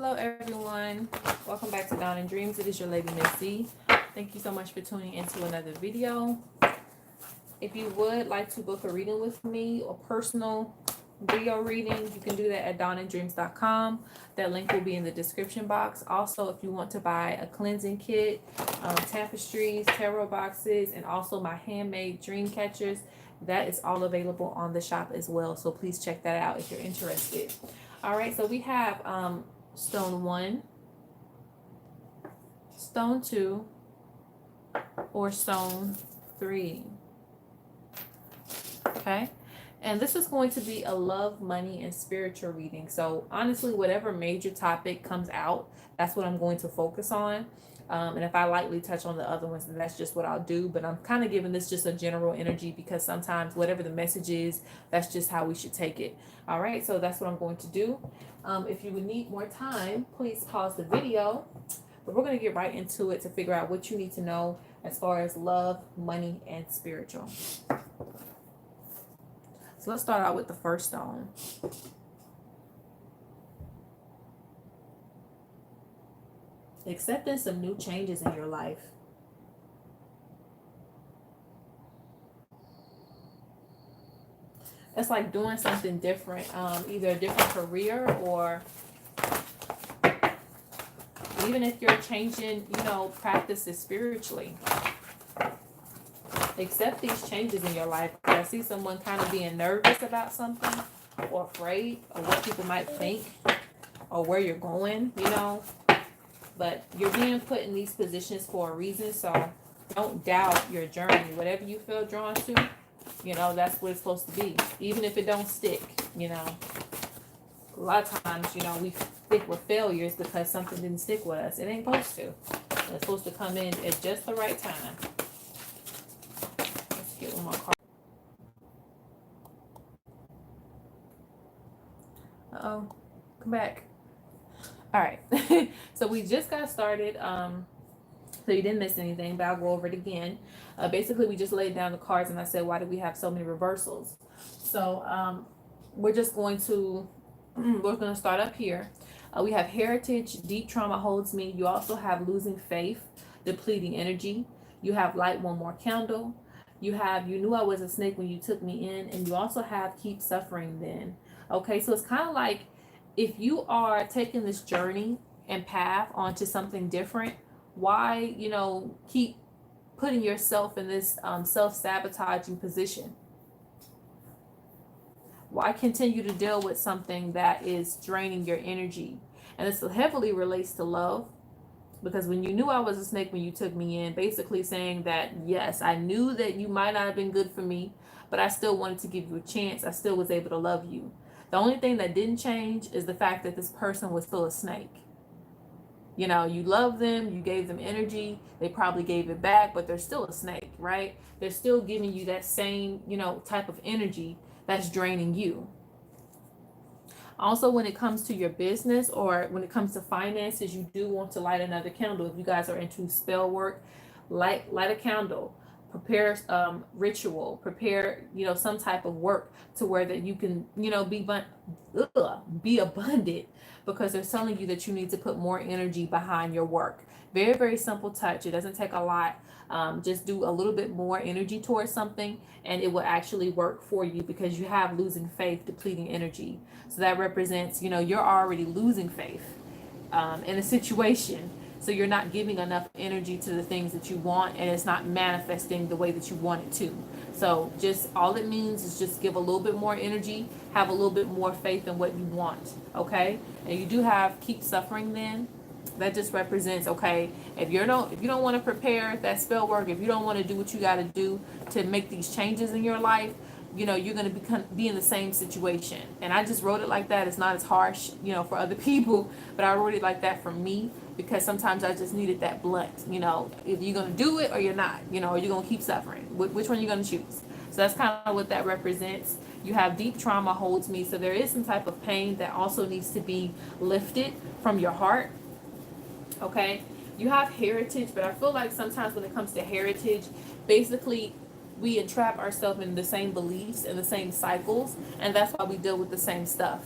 Hello everyone, welcome back to Dawn and Dreams. It is your lady Miss Z. Thank you so much for tuning into another video. If you would like to book a reading with me or personal video reading, you can do that at dawnanddreams.com. That link will be in the description box. Also, if you want to buy a cleansing kit, tapestries, tarot boxes, and also my handmade dream catchers, that is all available on the shop as well. So please check that out if you're interested. All right, so we have stone 1, stone 2, or stone 3. Okay, and this is going to be a love, money, and spiritual reading. So honestly, whatever major topic comes out, that's what I'm going to focus on. And if I lightly touch on the other ones, then that's just what I'll do. But I'm kind of giving this just a general energy because sometimes whatever the message is, that's just how we should take it. All right, so that's what I'm going to do. If you would need more time, please pause the video. But we're going to get right into it to figure out what you need to know as far as love, money, and spiritual. So let's start out with the first stone. Accepting some new changes in your life. It's like doing something different, either a different career or even if you're changing, practices spiritually. Accept these changes in your life. I see someone kind of being nervous about something or afraid of what people might think or where you're going, But you're being put in these positions for a reason, so don't doubt your journey. Whatever you feel drawn to, that's what it's supposed to be. Even if it don't stick, A lot of times, we stick with failures because something didn't stick with us. It ain't supposed to. It's supposed to come in at just the right time. Let's get one more card. Uh-oh. Come back. All right. So we just got started. So you didn't miss anything, but I'll go over it again. Basically, we just laid down the cards and I said, why do we have so many reversals? So we're just going to, we're going to start up here. We have heritage, deep trauma holds me. You also have losing faith, depleting energy. You have light one more candle. You have, you knew I was a snake when you took me in. And you also have keep suffering then. Okay, so it's kind of like, if you are taking this journey and path onto something different, why, keep putting yourself in this self-sabotaging position? Why continue to deal with something that is draining your energy? And this heavily relates to love, because when you knew I was a snake when you took me in, basically saying that, yes, I knew that you might not have been good for me, but I still wanted to give you a chance. I still was able to love you. The only thing that didn't change is the fact that this person was still a snake. You love them, you gave them energy, they probably gave it back, but they're still a snake, right? They're still giving you that same, type of energy that's draining you. Also, when it comes to your business or when it comes to finances, you do want to light another candle. If you guys are into spell work, light a candle. Prepare ritual, prepare, some type of work to where that you can, be abundant, because they're telling you that you need to put more energy behind your work. Very, very simple touch. It doesn't take a lot. Just do a little bit more energy towards something and it will actually work for you, because you have losing faith, depleting energy. So that represents, you're already losing faith in a situation. So you're not giving enough energy to the things that you want, and it's not manifesting the way that you want it to. So just all it means is just give a little bit more energy, have a little bit more faith in what you want, okay? And you do have keep suffering then. That just represents, okay, if you don't want to prepare that spell work, if you don't want to do what you got to do to make these changes in your life, you're going to be in the same situation. And I just wrote it like that. It's not as harsh, for other people, but I wrote it like that for me, because sometimes I just needed that blunt, if you're going to do it or you're not, or you're going to keep suffering. Which one are you going to choose? So that's kind of what that represents. You have deep trauma holds me. So there is some type of pain that also needs to be lifted from your heart. Okay. You have heritage, but I feel like sometimes when it comes to heritage, basically we entrap ourselves in the same beliefs and the same cycles, and that's why we deal with the same stuff.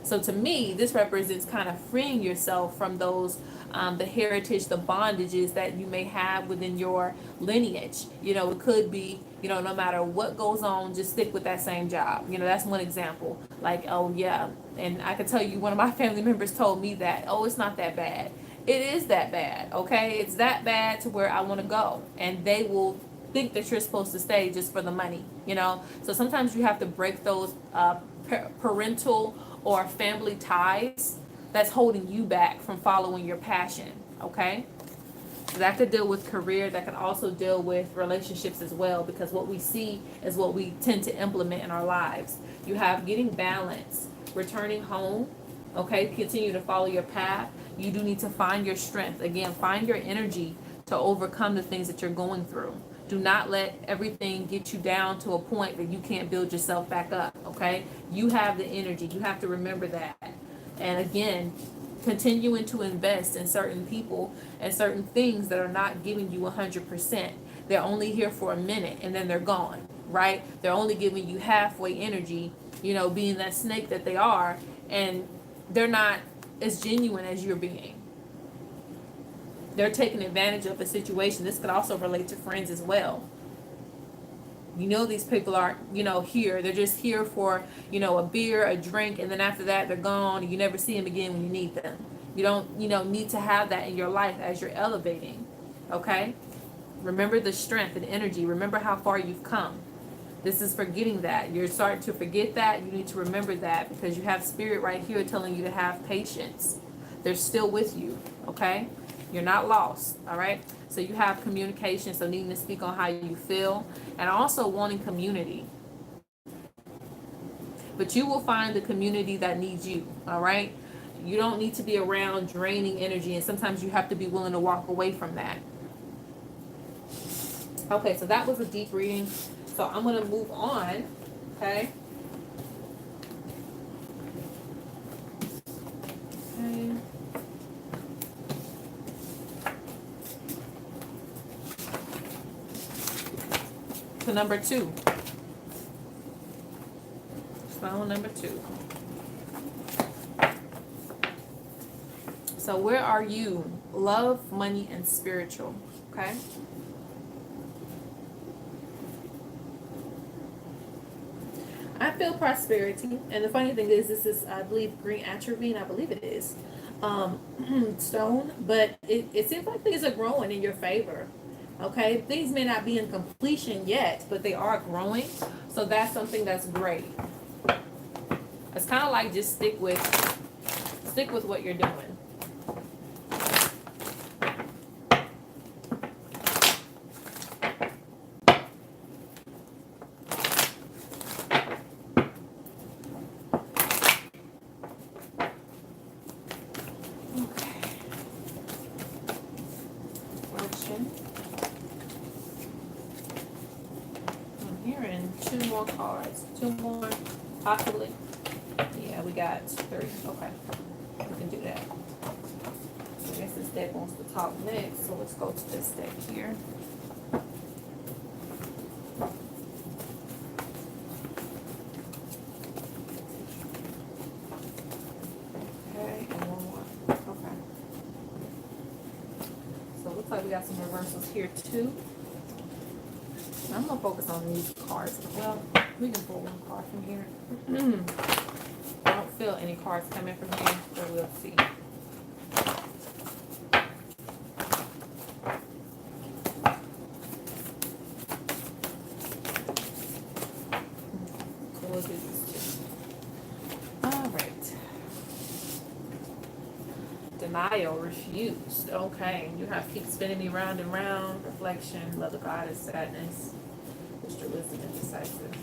So to me, this represents kind of freeing yourself from those, the heritage, the bondages that you may have within your lineage. You know, it could be, you know, no matter what goes on, just stick with that same job. You know, that's one example. Like, oh yeah, and I could tell you, one of my family members told me that, oh, it's not that bad. It is that bad, okay? It's that bad to where I want to go, and they will think that you're supposed to stay just for the money, you know. So sometimes you have to break those parental or family ties that's holding you back from following your passion, okay? So that could deal with career. That could also deal with relationships as well, because what we see is what we tend to implement in our lives. You have getting balance, returning home, okay? Continue to follow your path. You do need to find your strength. Again, find your energy to overcome the things that you're going through. Do not let everything get you down to a point that you can't build yourself back up, okay? You have the energy. You have to remember that. And again, continuing to invest in certain people and certain things that are not giving you 100%. They're only here for a minute and then they're gone, right? They're only giving you halfway energy, you know, being that snake that they are, and they're not as genuine as you're being. They're taking advantage of a situation. This could also relate to friends as well. You know, these people aren't, you know, here. They're just here for, you know, a beer, a drink, and then after that, they're gone, and you never see them again when you need them. You don't, you know, need to have that in your life as you're elevating, okay? Remember the strength and energy. Remember how far you've come. This is forgetting that. You're starting to forget that. You need to remember that, because you have spirit right here telling you to have patience. They're still with you, okay? You're not lost, all right? So you have communication, so needing to speak on how you feel, and also wanting community. But you will find the community that needs you, all right? You don't need to be around draining energy, and sometimes you have to be willing to walk away from that. Okay, so that was a deep reading. So I'm going to move on, okay? Okay. To number 2. Spell number 2. So where are you? Love, money, and spiritual. Okay. I feel prosperity, and the funny thing is, this is, I believe, green atropine. I believe it is stone, but it seems like things are growing in your favor. Okay, things may not be in completion yet, but they are growing. So that's something that's great. It's kind of like just stick with what you're doing. Cards. 2 more, possibly. Yeah, we got 3. Okay, we can do that. So I guess this deck wants to talk next, so let's go to this deck here. Okay, and 1 more. Okay. So it looks like we got some reversals here too. I'm gonna focus on these cards. Well, we can pull 1 card from here. I don't feel any cards coming from here, but we'll see. So we'll do these 2. All right. Denial, refused. Okay, you have to keep spinning me round and round. Reflection, love of God is sadness. Extra wisdom and decisive.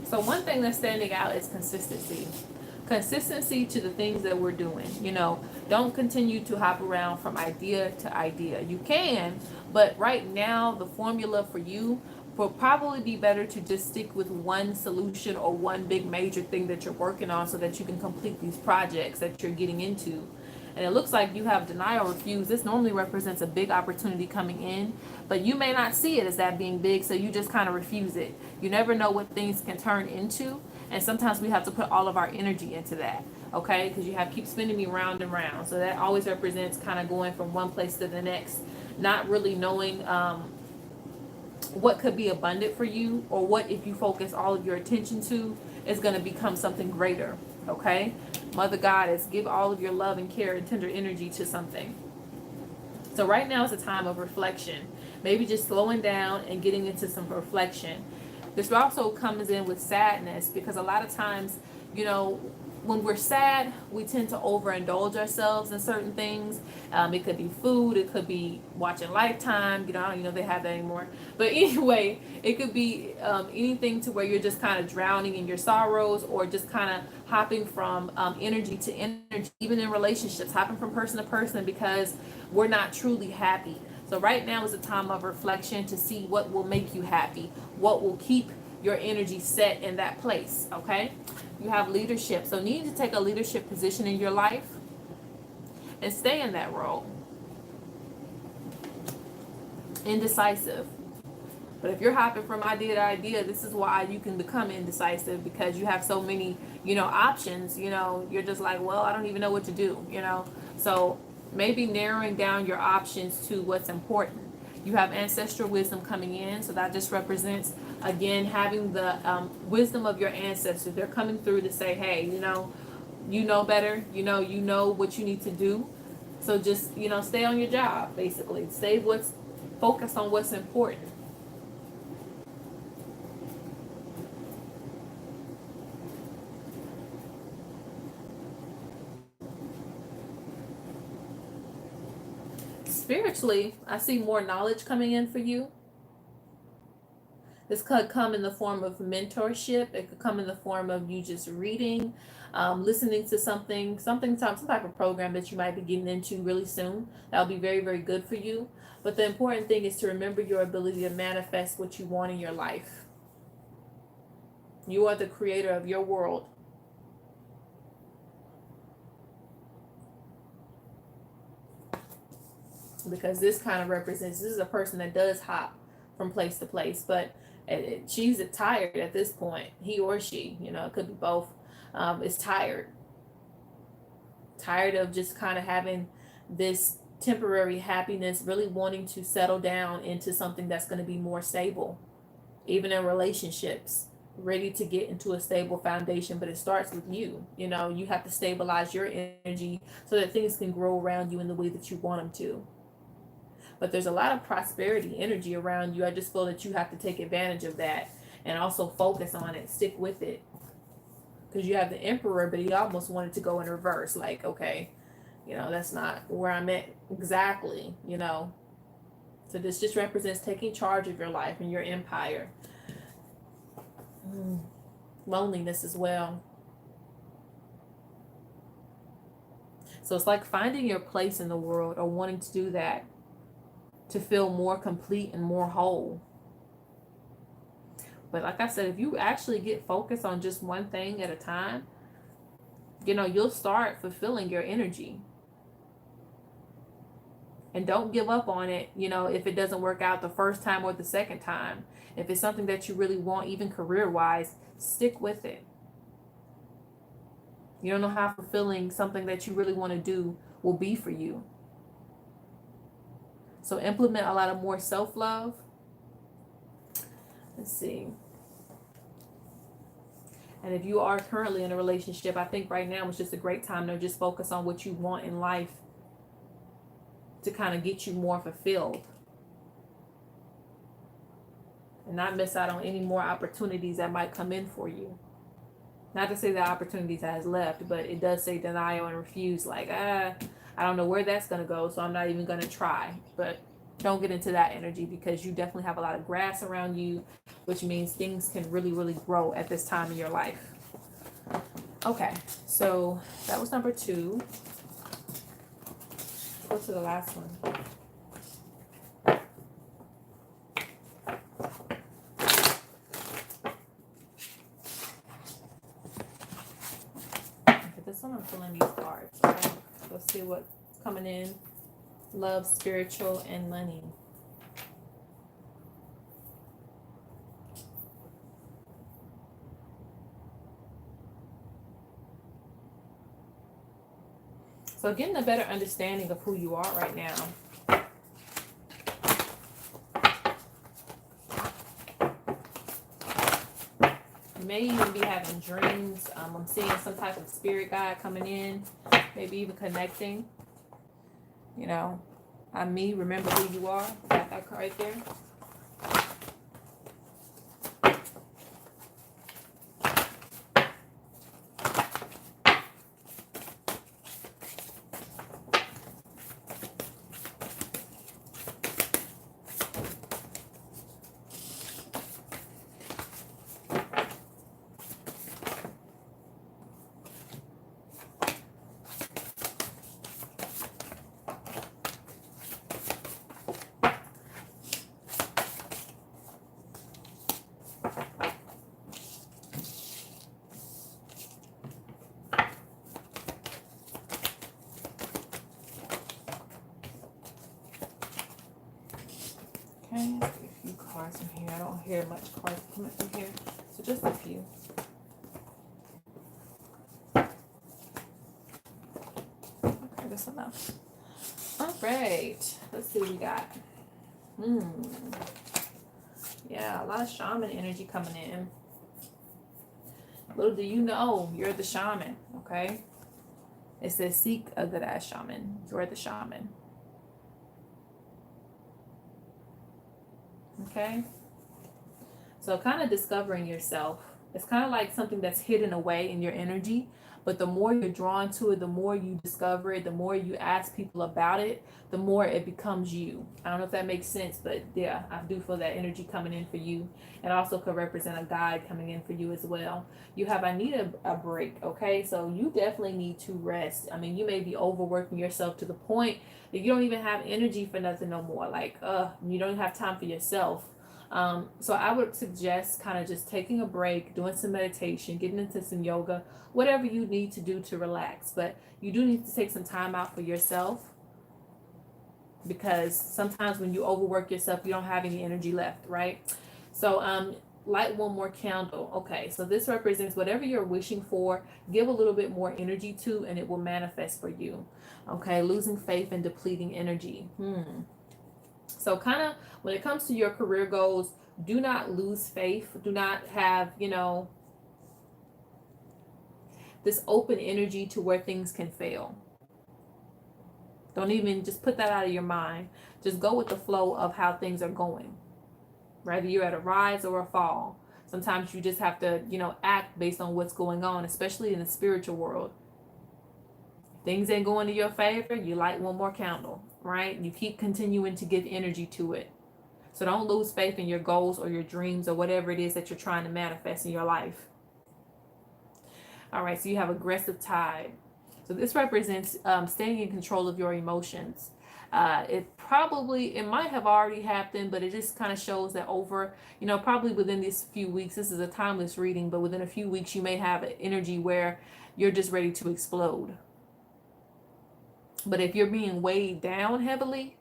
So one thing that's standing out is consistency. Consistency to the things that we're doing. You know, don't continue to hop around from idea to idea. You can, but right now the formula for you will probably be better to just stick with one solution or one big major thing that you're working on, so that you can complete these projects that you're getting into. And it looks like you have denial, refuse. This normally represents a big opportunity coming in, but you may not see it as that being big, so you just kind of refuse it. You never know what things can turn into, and sometimes we have to put all of our energy into that, okay? Because you have keep spinning me round and round. So that always represents kind of going from one place to the next, not really knowing what could be abundant for you, or what, if you focus all of your attention to, is going to become something greater, okay? Mother Goddess, give all of your love and care and tender energy to something. So right now is a time of reflection. Maybe just slowing down and getting into some reflection. This also comes in with sadness, because a lot of times, you know, when we're sad, we tend to overindulge ourselves in certain things. It could be food, it could be watching Lifetime. You know, I don't even know if they have that anymore. But anyway, it could be anything to where you're just kind of drowning in your sorrows, or just kind of hopping from energy to energy, even in relationships, hopping from person to person, because we're not truly happy. So right now is a time of reflection to see what will make you happy, what will keep your energy set in that place, okay? You have leadership. So need to take a leadership position in your life and stay in that role. Indecisive. But if you're hopping from idea to idea, this is why you can become indecisive, because you have so many, you know, options. You know, you're just like, well, I don't even know what to do, you know. So maybe narrowing down your options to what's important. You have ancestral wisdom coming in, so that just represents, again, having the wisdom of your ancestors. They're coming through to say, hey, you know better, you know what you need to do. So just, you know, stay on your job, basically. Focus on what's important. Spiritually, I see more knowledge coming in for you. This could come in the form of mentorship. It could come in the form of you just reading, listening to some type of program that you might be getting into really soon. That'll be very, very good for you. But the important thing is to remember your ability to manifest what you want in your life. You are the creator of your world. Because this kind of represents, this is a person that does hop from place to place, but she's tired at this point. He or she, you know, it could be both, is tired of just kind of having this temporary happiness, really wanting to settle down into something that's going to be more stable, even in relationships, ready to get into a stable foundation. But it starts with you. You know, you have to stabilize your energy so that things can grow around you in the way that you want them to. But there's a lot of prosperity energy around you. I just feel that you have to take advantage of that and also focus on it, stick with it. Because you have the Emperor, but he almost wanted to go in reverse. Like, okay, you know, that's not where I'm at exactly, you know. So this just represents taking charge of your life and your empire. Loneliness as well. So it's like finding your place in the world, or wanting to do that, to feel more complete and more whole. But like I said, if you actually get focused on just one thing at a time, you know, you'll start fulfilling your energy. And don't give up on it, you know, if it doesn't work out the first time or the second time. If it's something that you really want, even career-wise, stick with it. You don't know how fulfilling something that you really want to do will be for you. So implement a lot of more self-love. Let's see. And if you are currently in a relationship, I think right now is just a great time to just focus on what you want in life to kind of get you more fulfilled. And not miss out on any more opportunities that might come in for you. Not to say that opportunities has left, but it does say denial and refuse. Like, I don't know where that's going to go, so I'm not even going to try. But don't get into that energy, because you definitely have a lot of grass around you, which means things can really, really grow at this time in your life. Okay, so that was number 2. Let's go to the last one. Okay, this one I'm pulling these cards. Okay, let's see what's coming in. Love, spiritual, and money. So getting a better understanding of who you are right now. You may even be having dreams. I'm seeing some type of spirit guide coming in, maybe even connecting. You know, I'm me, remember who you are. Got that card right there. Okay, let's get a few cards from here. I don't hear much cards coming from here, so just a few. Okay, that's enough. All right, let's see what we got. Yeah, a lot of shaman energy coming in. Little do you know, you're the shaman, okay? It says seek a good ass shaman. You're the shaman. Okay? So kind of discovering yourself. It's kind of like something that's hidden away in your energy, but the more you're drawn to it, the more you discover it, the more you ask people about it, the more it becomes you. I don't know if that makes sense, but yeah, I do feel that energy coming in for you. And also could represent a guide coming in for you as well. You have, I need a break, okay? So you definitely need to rest. I mean, you may be overworking yourself to the point that you don't even have energy for nothing no more. Like, you don't have time for yourself. So I would suggest kind of just taking a break, doing some meditation, getting into some yoga, whatever you need to do to relax. But you do need to take some time out for yourself, because sometimes when you overwork yourself, you don't have any energy left, right? So light one more candle. Okay, so this represents whatever you're wishing for, give a little bit more energy to, and it will manifest for you. Okay, losing faith and depleting energy. So kind of when it comes to your career goals, do not lose faith. Do not have, this open energy to where things can fail. Don't even just put that out of your mind. Just go with the flow of how things are going. Whether you're at a rise or a fall. Sometimes you just have to, act based on what's going on, especially in the spiritual world. Things ain't going to your favor, you light one more candle, right? You keep continuing to give energy to it. So don't lose faith in your goals or your dreams or whatever it is that you're trying to manifest in your life. All right, so you have aggressive tide. So this represents staying in control of your emotions. It might have already happened, but it just kind of shows that over, probably within these few weeks, this is a timeless reading, but within a few weeks, you may have an energy where you're just ready to explode. But if you're being weighed down heavily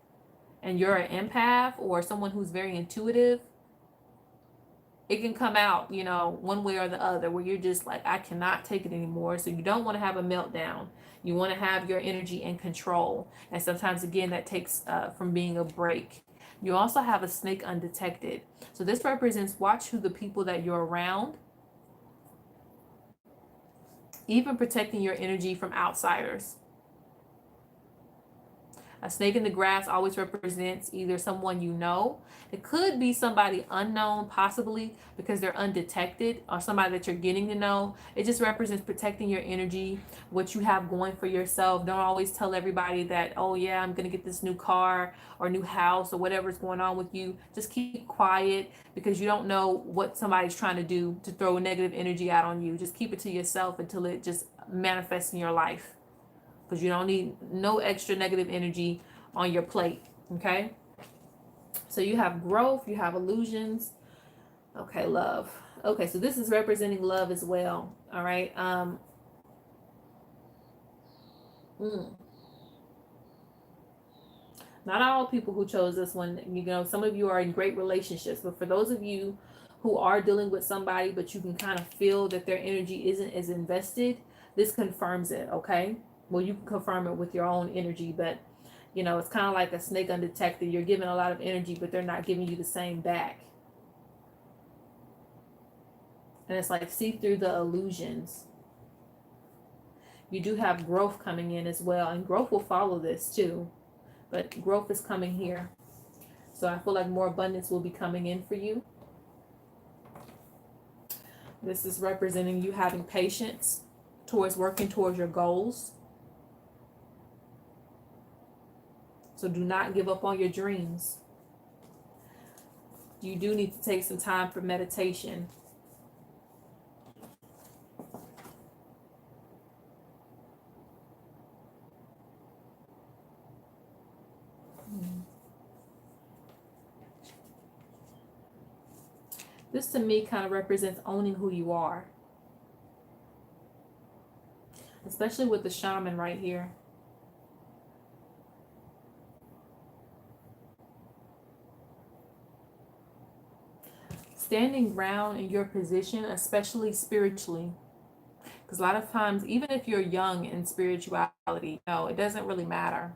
and you're an empath or someone who's very intuitive, it can come out, one way or the other, where you're just like, I cannot take it anymore. So you don't want to have a meltdown. You want to have your energy in control. And sometimes, again, that takes from being a break. You also have a snake undetected. So this represents watch who the people that you're around, even protecting your energy from outsiders. A snake in the grass always represents either someone you know. It could be somebody unknown, possibly because they're undetected, or somebody that you're getting to know. It just represents protecting your energy, what you have going for yourself. Don't always tell everybody that, oh yeah, I'm going to get this new car or new house or whatever's going on with you. Just keep quiet, because you don't know what somebody's trying to do to throw negative energy out on you. Just keep it to yourself until it just manifests in your life, because you don't need no extra negative energy on your plate. Okay, so you have growth, you have illusions. Okay, love. Okay, so this is representing love as well. All right. Not all people who chose this one, some of you are in great relationships, but for those of you who are dealing with somebody, but you can kind of feel that their energy isn't as invested, this confirms it, okay? Well, you can confirm it with your own energy, but it's kind of like a snake undetected. You're giving a lot of energy, but they're not giving you the same back. And it's like, see through the illusions. You do have growth coming in as well, and growth will follow this too. But growth is coming here. So I feel like more abundance will be coming in for you. This is representing you having patience towards working towards your goals. So do not give up on your dreams. You do need to take some time for meditation. This to me kind of represents owning who you are. Especially with the shaman right here. Standing ground in your position, especially spiritually. Because a lot of times, even if you're young in spirituality, it doesn't really matter.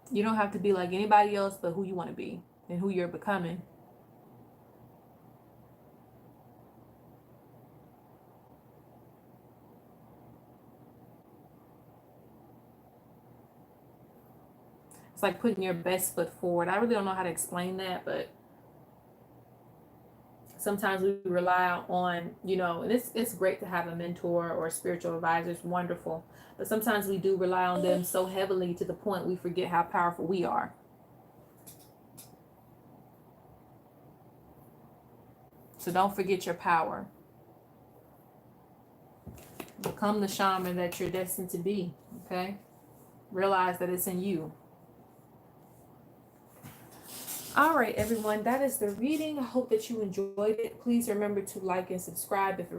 You don't have to be like anybody else but who you want to be and who you're becoming. It's like putting your best foot forward. I really don't know how to explain that, but sometimes we rely on, and it's great to have a mentor or a spiritual advisor. It's wonderful. But sometimes we do rely on them so heavily to the point we forget how powerful we are. So don't forget your power. Become the shaman that you're destined to be, okay? Realize that it's in you. All right, everyone, that is the reading. I hope that you enjoyed it. Please remember to like and subscribe if it